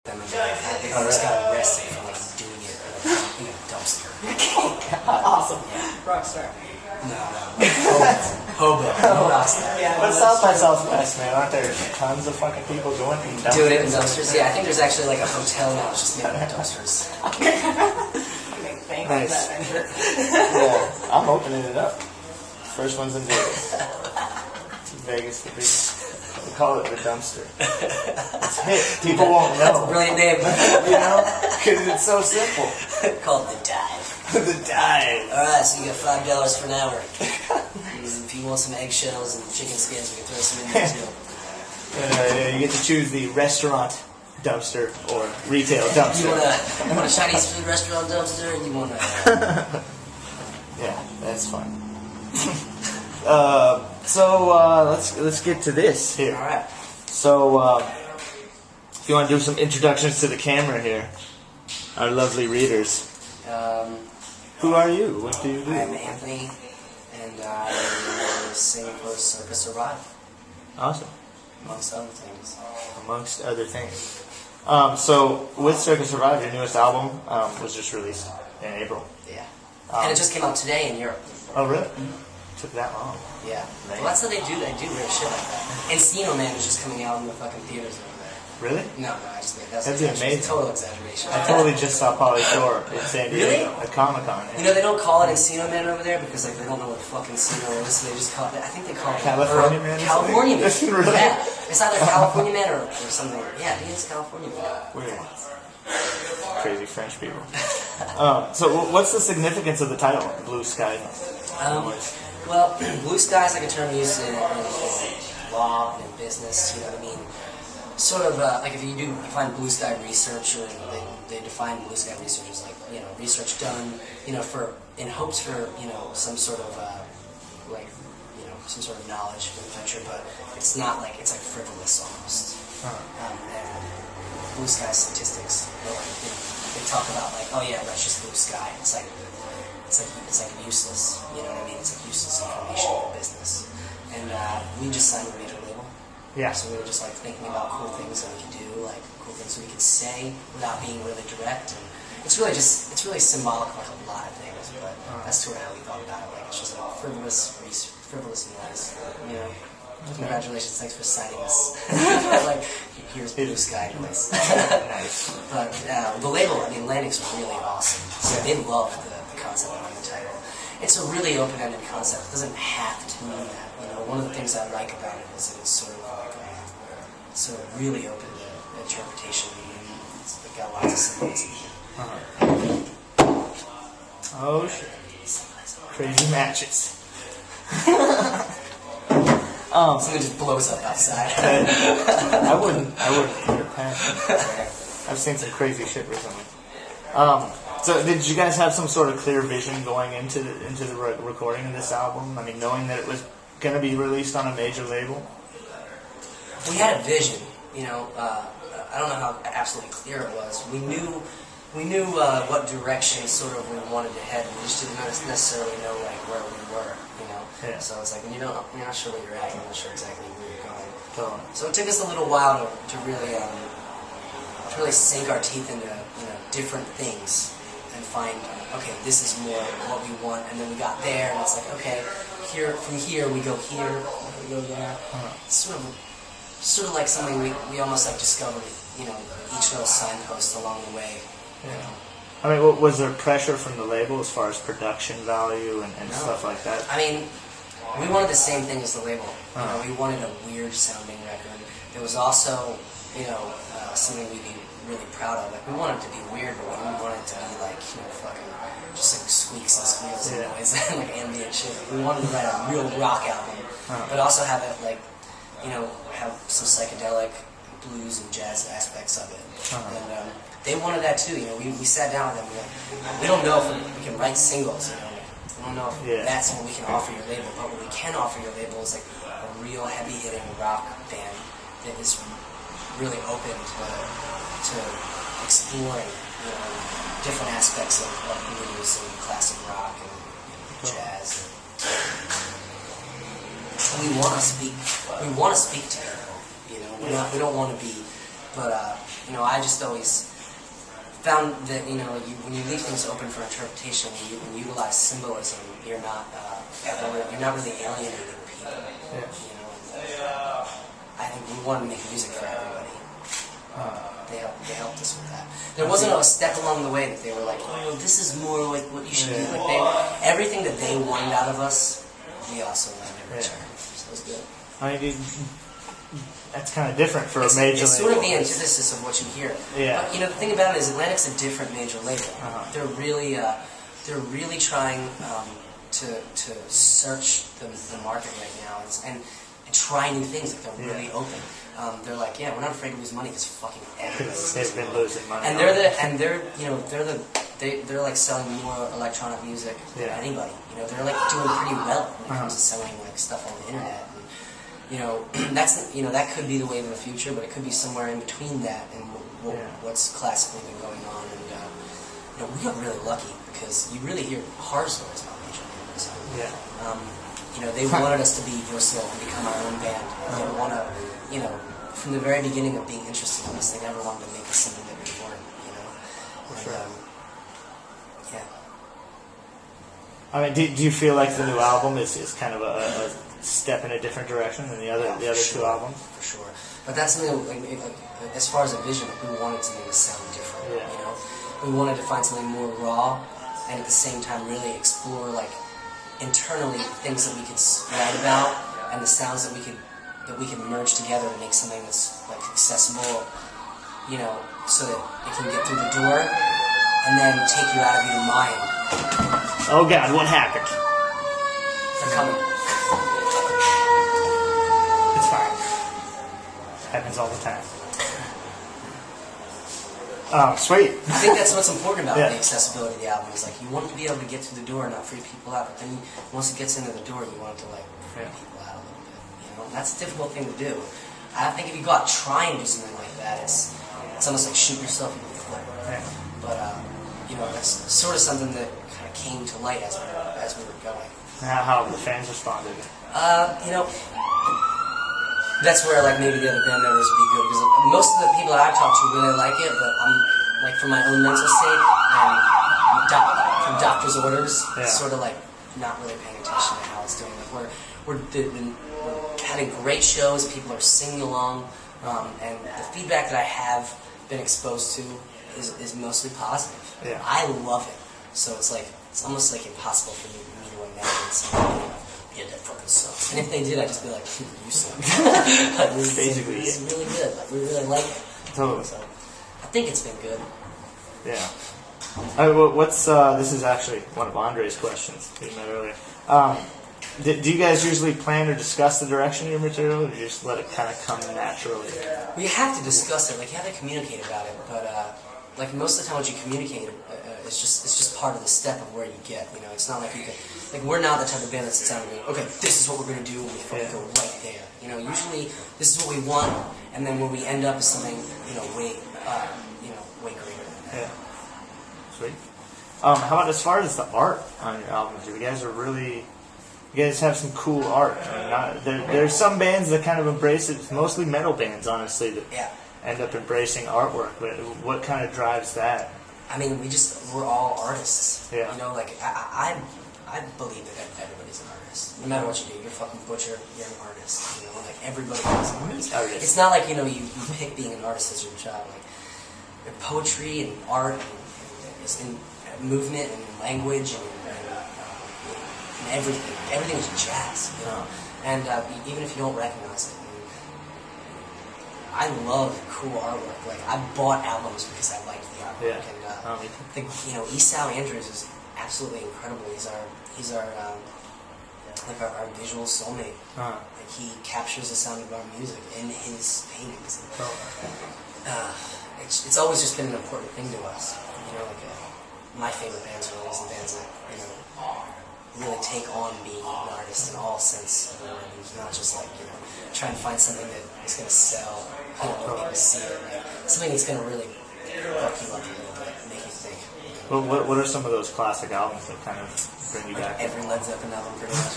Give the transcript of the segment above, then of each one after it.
them, and they almost got arrested for like doing it in a dumpster. Awesome. Yeah. Rockstar. No. Hobo. Rockstar. Yeah, But South by Southwest, man, aren't there tons of fucking people doing dumpsters? Doing it in dumpsters? Yeah, I think there's actually like a hotel now that's just made up of dumpsters. Thanks Nice. for that venture. Yeah, I'm opening it up. First one's in Vegas. Vegas, the big. We call it the dumpster. It's hit. People won't know. That's a brilliant name. You know? Because it's so simple. Called the dive. The dive. Alright, so you got $5 for an hour. If you want some eggshells and chicken skins, we can throw some in there too. You get to choose the restaurant dumpster or retail dumpster. You want a Chinese food restaurant dumpster, and you want a... Yeah, that's fun. Let's get to this here. Alright. So, if you want to do some introductions to the camera here, our lovely readers. Who are you? What do you do? I'm Anthony, and I sing for Circa Survive, Awesome. amongst other things. Amongst other things. So, with Circa Survive, your newest album was just released in April. Yeah. And it just came out today in Europe. Oh, really? Took that long. Yeah. Man. Well, that's how they do weird shit like that. Encino Man is just coming out in the fucking theaters over there. Really? No, I just made that's That'd be amazing. Total exaggeration. I totally just saw Pauly Shore in San Diego Really? at Comic-Con. You know, they don't call it Encino Man over there because like they don't know what fucking Encino is, so they just call it, I think they call it California Man or California Man. something? Really? Yeah. It's either California Man or something. Yeah, I think it's California Man. Weird. Crazy French people. So what's the significance of the title, Blue Sky? Well, blue sky is like a term used in law and in business, you know what I mean? Sort of like if you find blue sky research, or they define blue sky research as like, you know, research done, you know, in hopes for, you know, some sort of like, you know, some sort of knowledge in the future, but it's not like, it's like frivolous almost. And blue sky statistics, you know, they talk about like, oh yeah, that's just blue sky. It's like useless, you know what I mean? It's like useless information in business. And we just signed a major label. Yeah. So we were just like thinking about cool things that we could do, like cool things we could say without being really direct. And it's really symbolic of like a lot of things, but that's sort of how we thought about it. Like it's just like frivolous noise, you know. Congratulations, thanks for signing us. Like, here's blue sky noise. Nice. But the label, I mean, Landix was really awesome. So they loved the concept behind the title. It's a really open-ended concept. It doesn't have to mean that. You know, one of the things I like about it is that it's sort of like sort of really open to interpretation. And it's got lots of symbolism. Oh shit! Crazy matches. Something just blows up outside. I wouldn't put it past me. I've seen some crazy shit recently. So did you guys have some sort of clear vision going into the recording of this album? I mean, knowing that it was going to be released on a major label? We had a vision, you know. I don't know how absolutely clear it was. We knew what direction sort of we wanted to head. We just didn't necessarily know like where we were, you know. Yeah. So it's like when you're not sure where you're at, you're not sure exactly where you're going. Totally. So it took us a little while to really sink our teeth into, you know, different things and find, okay, this is more what we want. And then we got there, and it's like, okay, from here we go here, we go there. It's sort of like something we almost like discovered, you know, each little signpost along the way. Yeah. I mean, was there pressure from the label as far as production value and stuff like that? I mean, we wanted the same thing as the label. You know, we wanted a weird sounding record. There was also, you know, something we'd be really proud of. Like, we wanted it to be weird, but we didn't want it to be like, you know, fucking just like squeaks and squeals and noise and like ambient shit. We wanted to write a real rock album, but also have it like, you know, have some psychedelic blues and jazz aspects of it. And they wanted that too. You know, we sat down with them. We don't know if we can write singles. You know, we don't know if that's what we can offer your label. But what we can offer your label is like a real heavy-hitting rock band that is really open to exploring, you know, different aspects of blues and classic rock and jazz. We want to speak to people. You know, we don't want to be But you know, I just always found that, you know, when you leave things open for interpretation, when you utilize symbolism, you're not really alienating people. Yeah. You know, I think we want to make music for everybody. They helped us with that. There wasn't a step along the way that they were like, oh, this is more like what you should do. Like everything that they wanted out of us, we also wanted in return. So it was good. I mean, that's kind of different for a major label. It's sort of the antithesis of what you hear. Yeah. But, you know, the thing about it is Atlantic's a different major label. They're really trying to search the market right now and try new things. Like they're really open. They're like, yeah, we're not afraid to lose money because fucking everybody's They've been losing money. And they're like selling more electronic music than anybody. You know, they're like doing pretty well when it comes to selling like stuff on the internet. And, you know, that could be the wave of the future, but it could be somewhere in between that and what's classically been going on. And you know, we got really lucky because you really hear horror stories about major labels. You know, they wanted us to be versatile and become our own band. They didn't want to, you know, from the very beginning of being interested in us, they never wanted to make us something that we weren't. You know, yeah. I mean, do you feel like the new album is kind of a step in a different direction than the other two albums? For sure. But that's something like, as far as a vision, we wanted something to sound different. Yeah. You know, we wanted to find something more raw, and at the same time really explore like internally things that we could write about and the sounds that we could merge together to make something that's like accessible. You know, so that it can get through the door and then take you out of your mind. Oh God, what happened? They're coming. It's fine. Happens all the time. Sweet. I think that's what's important about the accessibility of the album. Is like you want it to be able to get through the door and not freak people out, but then once it gets into the door, you want it to like freak people out a little bit. You know, and that's a difficult thing to do. I think if you go out and try and do something like that, it's almost like shooting yourself in the foot. But you know, that's sort of something that kind of came to light as we were going. How have the fans responded? You know, that's where like maybe the other band members would be good because most of the people that I talk to really like it, but I'm like for my own mental state and from doctor's orders, sort of like not really paying attention to how it's doing. Like we're having great shows, people are singing along, and the feedback that I have been exposed to is mostly positive. Yeah. I love it, so it's almost like impossible for me to imagine something. Yeah, that fucking sucks. And if they did, I'd just be like, you suck. Basically, it's really good. Like, we really like it. Totally. So, I think it's been good. Yeah. This is actually one of Andre's questions that you met earlier. Do you guys usually plan or discuss the direction of your material, or do you just let it kind of come naturally? Well, you have to discuss it. Like, you have to communicate about it. But, like, most of the time what you communicate, it's just part of the step of where you get. You know, it's not like you can... Like, we're not the type of band that sits down and goes, okay, this is what we're going to do, and we fucking go right there. You know, usually this is what we want, and then where we end up is something, way greater than that. Yeah. Sweet. How about as far as the art on your albums? You guys have some cool art. I mean, there's some bands that kind of embrace it. It's mostly metal bands, honestly, that end up embracing artwork. But what kind of drives that? I mean, we're all artists. Yeah. You know, like, I believe that everybody's an artist. No matter what you do, you're a fucking butcher, you're an artist. You know, like, everybody is an artist. It's not like, you pick being an artist as your job. Like, poetry and art and movement and language and everything. Everything is jazz, you know. And even if you don't recognize it, I love cool artwork. Like, I bought albums because I liked the artwork. Yeah. And Esau Andrews is absolutely incredible. He's our visual soulmate. Like, he captures the sound of our music in his paintings. It's always just been an important thing to us. You know, like my favorite bands are always the bands that really take on being an artist in all sense of the word. It's not just like trying to find something that is going to sell, people see it, like something that's going to really fuck you up a little bit, make you think. Well, what are some of those classic albums that kind of bring you back? Every Led Zeppelin album, pretty much.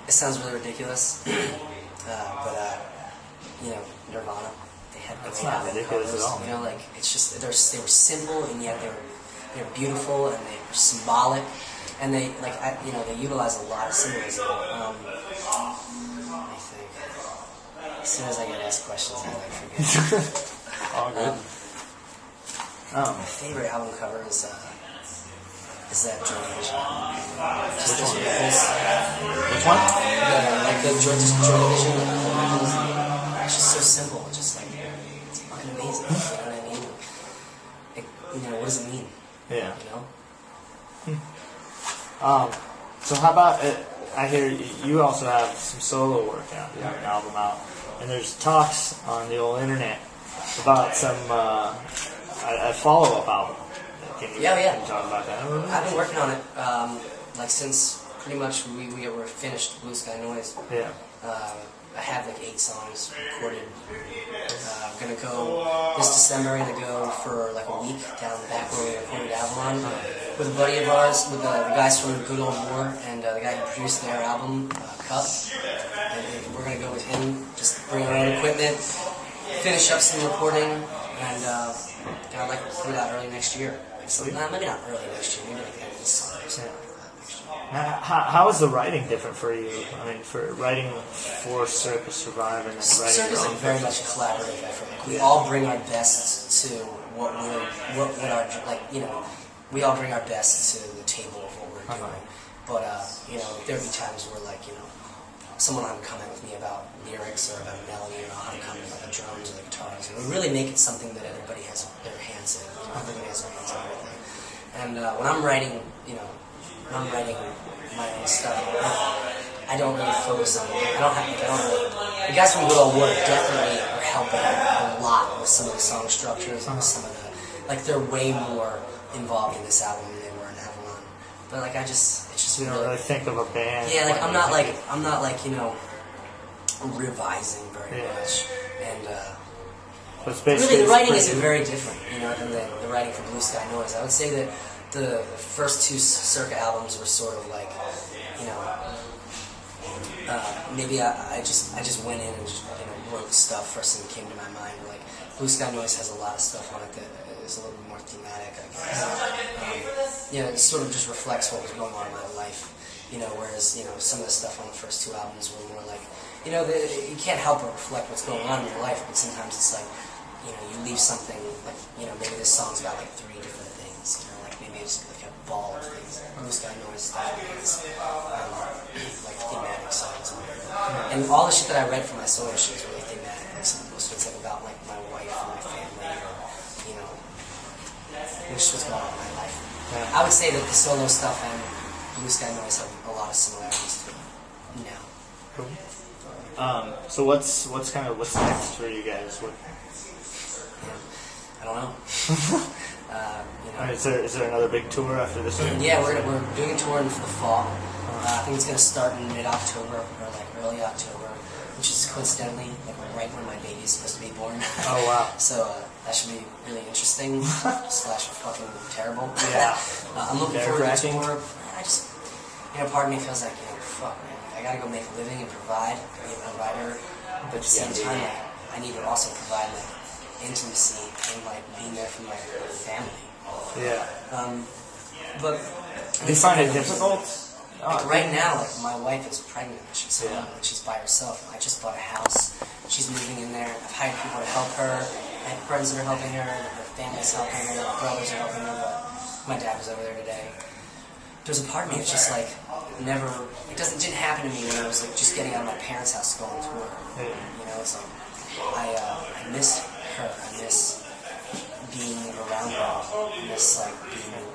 It sounds really ridiculous, but That's they not have ridiculous covers. at all. You know, like it's just they were simple and yet they're beautiful and they were symbolic, and they they utilize a lot of symbolism. Let me think. As soon as I get asked questions, I forget. All good. My favorite album cover is that Joy Division. Just Which one? this, Which one? the Joy Division. It's just so simple. It's just like it's fucking amazing. You know what I mean? What does it mean? Yeah. You know? So how about I hear you also have some solo work out. You have an album out, and there's talks on the old internet about some a follow-up album. Can you talk about that? I've been working on it since pretty much we were finished Blue Sky Noise. Yeah. I have 8 songs recorded. I'm gonna go this December. I'm gonna go for a week down the back where we recorded Avalon with a buddy of ours, with the guys from Good Old War, and the guy who produced their album, Cup. And we're gonna go with him. Just bring our own equipment, finish up some recording, and I'd like to put it out early next year. Maybe not early next year. Maybe the end of this summer or something like that next year. How is the writing different for you? I mean, for writing for Circa Survive and then writing Circa's your own very much a collaborative effort. We all bring our best to what we all bring our best to the table of what we're doing. But there'll be times where someone will have a comment with me about lyrics or about a melody, or I'll have a comment about the drums or the guitars. And we really make it something that everybody has their hands in. Everybody has their hands in everything. And when I'm writing, my own stuff, I don't really focus on it. The guys from Good Old War definitely are helping a lot with some of the song structures and some of they're way more involved in this album than they were in Avalon. But it's just You don't really think of a band. yeah, I'm not revising very much, and But it's basically really the writing pretty- isn't very different, than the writing for Blue Sky Noise. I would say that the first 2 Circa albums were sort of maybe I just went in and just, wrote stuff first thing that came to my mind. Blue Sky Noise has a lot of stuff on it that is a little bit more thematic, I guess. It sort of just reflects what was going on in my life. Whereas some of the stuff on the first 2 albums were more you can't help but reflect what's going on in your life, but sometimes it's you leave something maybe this song's about 3 different things. Maybe it's a ball of things. Blue Sky Noise definitely is thematic songs. And all the shit that I read for my solo shit is really thematic. Most of it's about my wife and my family, or just what's going on in my life. Yeah. I would say that the solo stuff and Blue Sky Noise have a lot of similarities to it now. Cool. So what's next for you guys? I don't know. Is there another big tour after this year? Yeah, we're doing a tour for the fall. I think it's going to start in mid-October or early October, which is coincidentally right when my baby is supposed to be born. Oh wow! So that should be really interesting / fucking terrible. Yeah. I'm looking forward to the tour. I just part of me feels fuck man, I gotta go make a living and provide, be a provider. But at the same time, I need to also provide intimacy and being there for my family. Yeah. But Do you find it difficult? Right now, my wife is pregnant. She's home. She's by herself. I just bought a house. She's moving in there. I've hired people to help her. I have friends that are helping her. Her family's helping her. Her brothers are helping her. But my dad was over there today. There's a part of me that's just never. It didn't happen to me when I was just getting out of my parents' house to go on tour. So I miss her. I miss being around her. I miss being